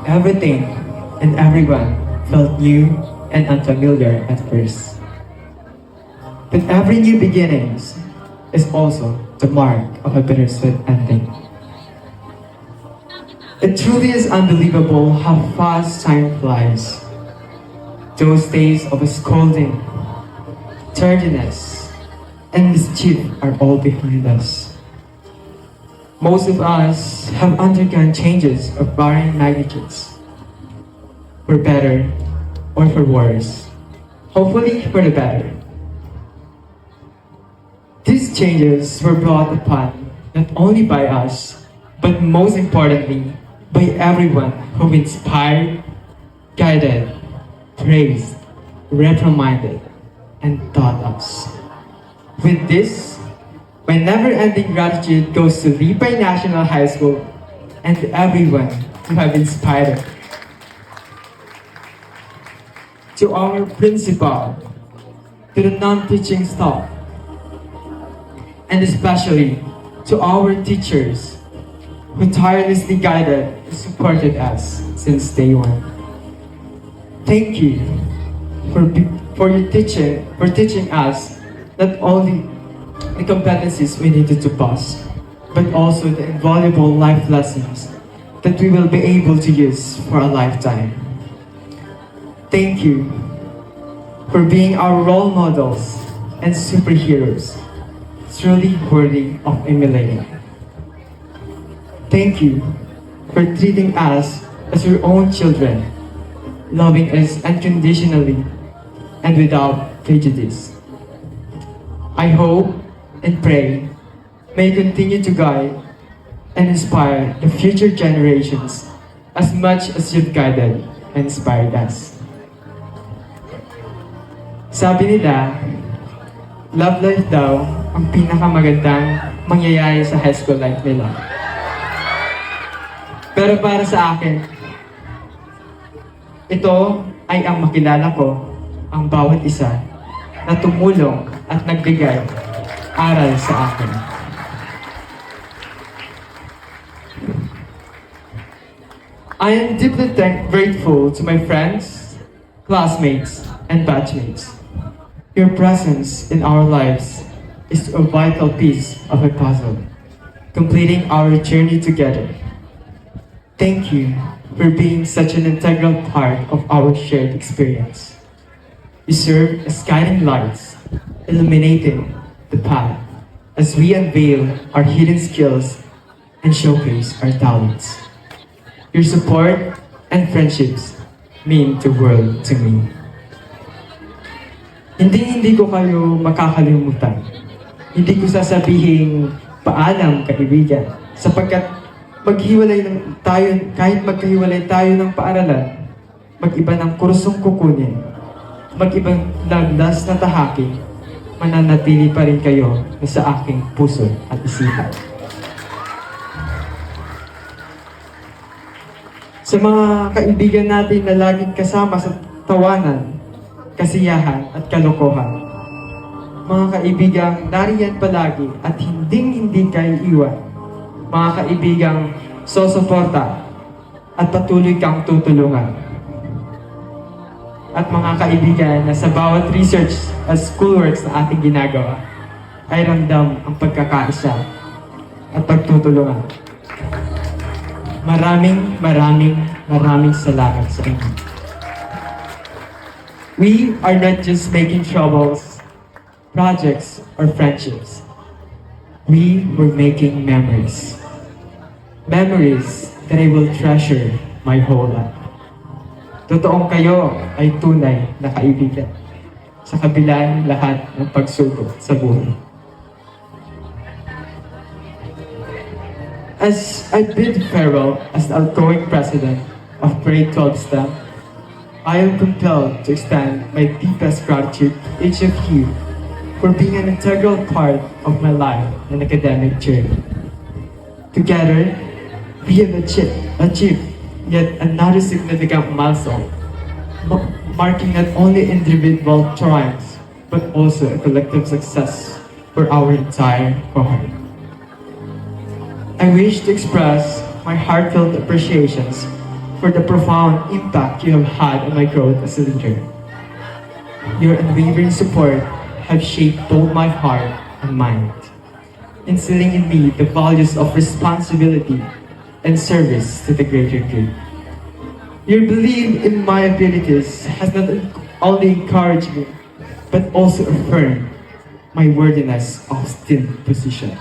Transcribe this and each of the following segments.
Everything and everyone felt new and unfamiliar at first. But every new beginning is also the mark of a bittersweet ending. It truly is unbelievable how fast time flies. Those days of scolding, tardiness, and mischief are all behind us. Most of us have undergone changes of varying magnitudes, for better or for worse. Hopefully for the better. These changes were brought upon not only by us, but most importantly, by everyone who inspired, guided, praised, reprimanded, and taught us. With this, my never-ending gratitude goes to Lipay National High School and to everyone who have inspired. To our principal, to the non-teaching staff, and especially to our teachers who tirelessly guided and supported us since day one. Thank you for your teaching us not only the competencies we needed to pass, but also the invaluable life lessons that we will be able to use for a lifetime. Thank you for being our role models and superheroes, truly worthy of emulating. Thank you for treating us as your own children, loving us unconditionally and without prejudice. I hope and pray may you continue to guide and inspire the future generations as much as you've guided and inspired us. Sabi nila, love life daw ang pinakamagandang mangyayari sa high school life nila. Pero para sa akin, ito ay ang makilala ko ang bawat isa na tumulong at nagbigay aral sa akin. I am deeply grateful to my friends, classmates, and batchmates. Your presence in our lives is a vital piece of a puzzle, completing our journey together. Thank you for being such an integral part of our shared experience. You serve as guiding lights, illuminating the path as we unveil our hidden skills and showcase our talents. Your support and friendships mean the world to me. Hindi ko kayo makakalimutan. Hindi ko sasabihin paalam kaibigan, sapagkat kahit magkahiwalay tayo ng paaralan, mag-iba ng kursong kukunin, mag-ibang landas na tahaking, mananatili pa rin kayo sa aking puso at isipan. Sa mga kaibigan natin na laging kasama sa tawanan, kasiyahan at kalokohan, mga kaibigang nariyan palagi at hindi kayo iwan, mga kaibigang sosuporta at patuloy kang tutulungan, at mga kaibigan na sa bawat research at schoolworks na ating ginagawa ay ramdam ang pagkakaisa at pagtutulungan. Maraming salamat sa inyo. We are not just making troubles, projects, or friendships. We were making memories. Memories that I will treasure my whole life. Totoong kayo ay tunay na kaibigan sa kabila ng lahat ng pagsubok sa buhay. As I bid farewell as the outgoing president of Grade 12 STEM, I am compelled to extend my deepest gratitude to each of you for being an integral part of my life and academic journey. Together, we have achieved yet another significant milestone, marking not only individual triumphs, but also a collective success for our entire cohort. I wish to express my heartfelt appreciations for the profound impact you have had on my growth as a leader. Your unwavering support have shaped both my heart and mind, instilling in me the values of responsibility and service to the greater good. Your belief in my abilities has not only encouraged me, but also affirmed my worthiness of still position.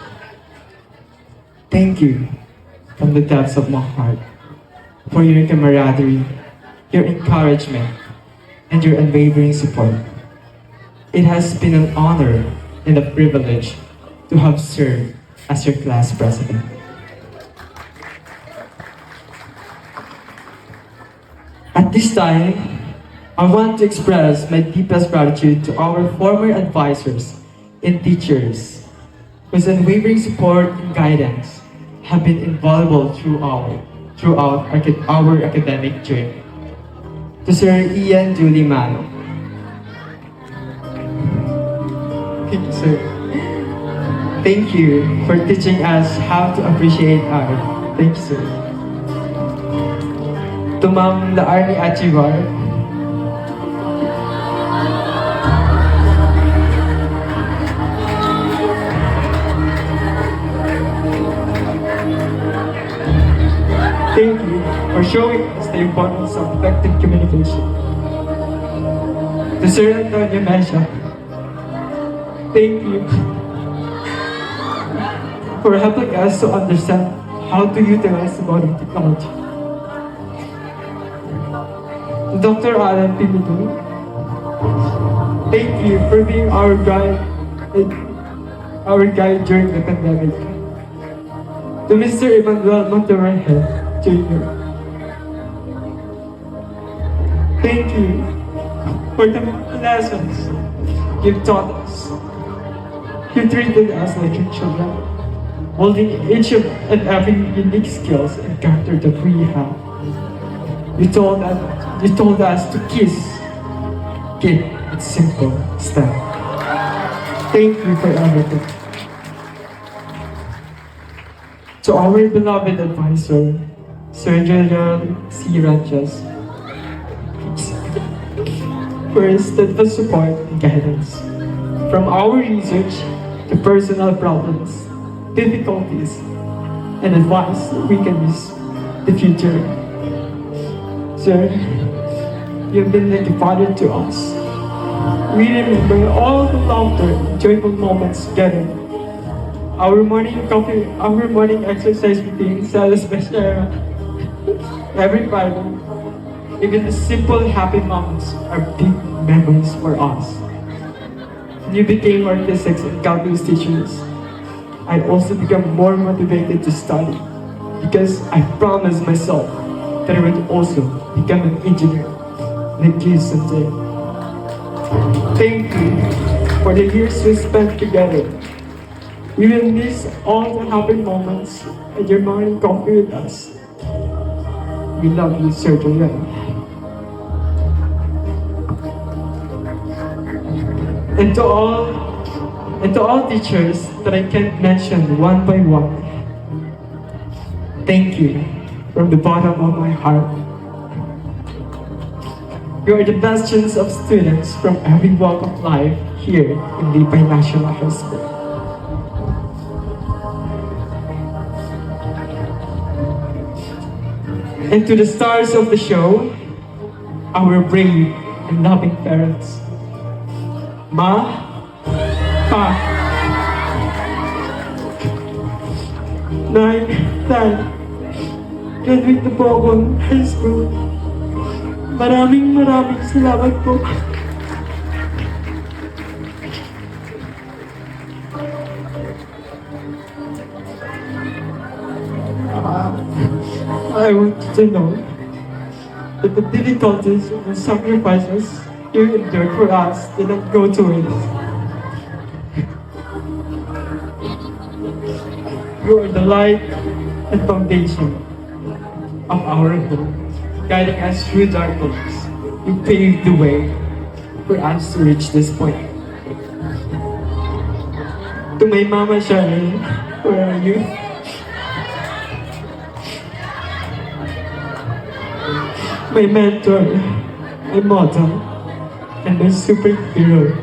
Thank you from the depths of my heart for your camaraderie, your encouragement, and your unwavering support. It has been an honor and a privilege to have served as your class president. At this time, I want to express my deepest gratitude to our former advisors and teachers whose unwavering support and guidance have been invaluable throughout our academic journey. To Sir Ian Julie Mano. Thank you, sir. Thank you for teaching us how to appreciate art. Thank you, sir. To Ma'am Laarni Achivar. Thank you for showing us the importance of effective communication. To Sir Antonio Mesha, thank you for helping us to understand how to utilize modern technology. To Dr. Alan Pimido, thank you for being our guide during the pandemic. To Mr. Emmanuel Monterrey Jr., thank you for the lessons you've taught us. You treated us like your children, holding each and every unique skills and character that we have. You told us to kiss. Kid, it's simple, step. Thank you for everything. To our beloved advisor, Sir Julian C. Ranches, for his steadfast support and guidance. From our research to personal problems, difficulties, and advice we can use the future. Sir, you've been like a father to us. We remember all the laughter and joyful moments together. Our morning exercise routine, Salas Bashara, every Friday. Even the simple happy moments are big memories for us. You became our physics and calculus teachers. I also became more motivated to study because I promised myself that I would also become an engineer like you someday. Thank you for the years we spent together. We will miss all the happy moments and your morning coffee with us. We love you, Sir Julian. And to all teachers that I can't mention one by one, thank you from the bottom of my heart. You are the bastions of students from every walk of life here in Lipay National High School. And to the stars of the show, our brave and loving parents. Ma, Pa, Nay, Dad, graduate na po ako ng high school. Maraming salamat po. I want you to know that the difficulties and the sacrifices you endured for us did not go to waste. You are the light and foundation of our hope, guiding us through darkness. You paved the way for us to reach this point. To my Mama Sharon, where are you? my mentor, my model, and my superhero.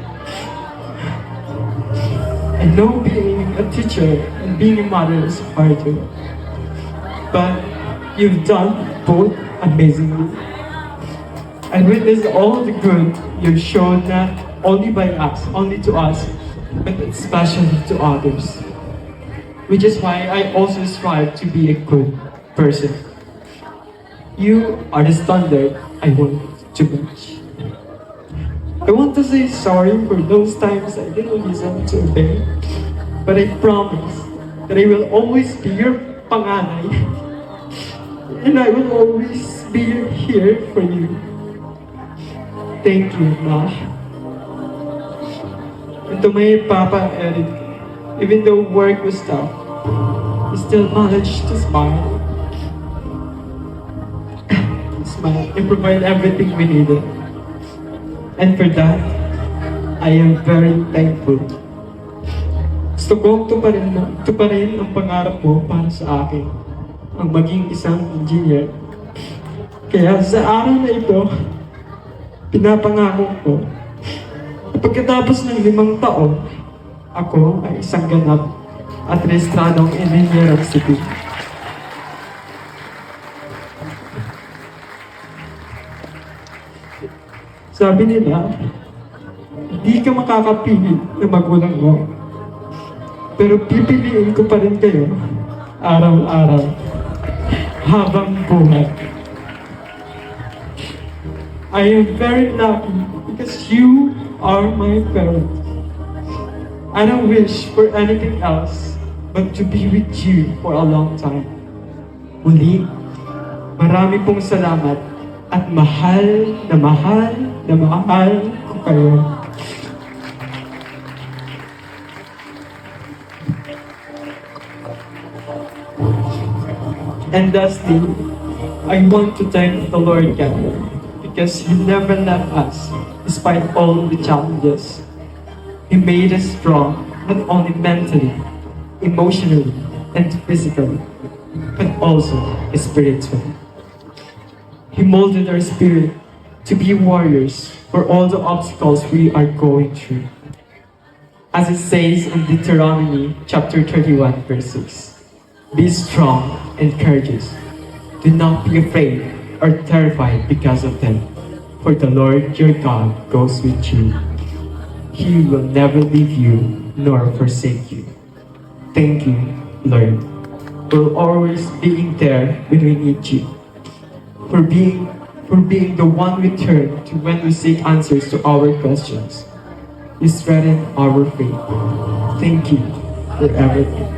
I know being a teacher and being a mother is harder, but you've done both amazingly. I witnessed all the good you've shown not only to us, but especially to others. Which is why I also strive to be a good person. You are the standard I want to match. I want to say sorry for those times I didn't listen to obey, but I promise that I will always be your panganay, and I will always be here for you. Thank you, Ma. And to my Papa Eric, even though work was tough, he still managed to smile. Smile and provide everything we needed. And for that, I am very thankful. Gusto kong tuparin ang pangarap mo para sa akin, ang maging isang engineer. Kaya sa araw na ito, pinapangako ko, pagkatapos ng 5 taon, ako ay isang ganap at rehistradong engineer ng civil. Sabi nila, hindi ka makakapili ng magulang mo. Pero pipiliin ko pa rin kayo araw-araw habang buhay. I am very lucky because you are my parents. I don't wish for anything else but to be with you for a long time. Muli, marami pong salamat at mahal na mahal na mahal ko kayo. And lastly, I want to thank the Lord God because He never left us despite all the challenges. He made us strong, not only mentally, emotionally, and physically, but also spiritually. He molded our spirit to be warriors for all the obstacles we are going through. As it says in Deuteronomy chapter 31, verse 6, be strong and courageous. Do not be afraid or terrified because of them, for the Lord your God goes with you. He will never leave you nor forsake you. Thank you, Lord, for always being there when we need you, for being the one we turn to when we seek answers to our questions. You strengthen our faith. Thank you for everything,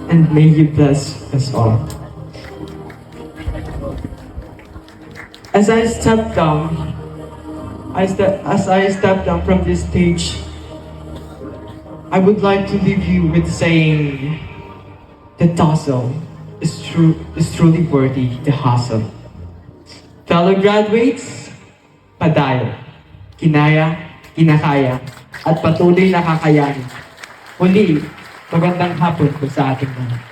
and may you bless us all. As I step down from this stage, I would like to leave you with saying, the tussle is truly worthy the hustle. Fellow graduates, padaya, kinaya, kinakaya, at patuloy na kakayanin. Muli, magandang hapon po sa ating mga.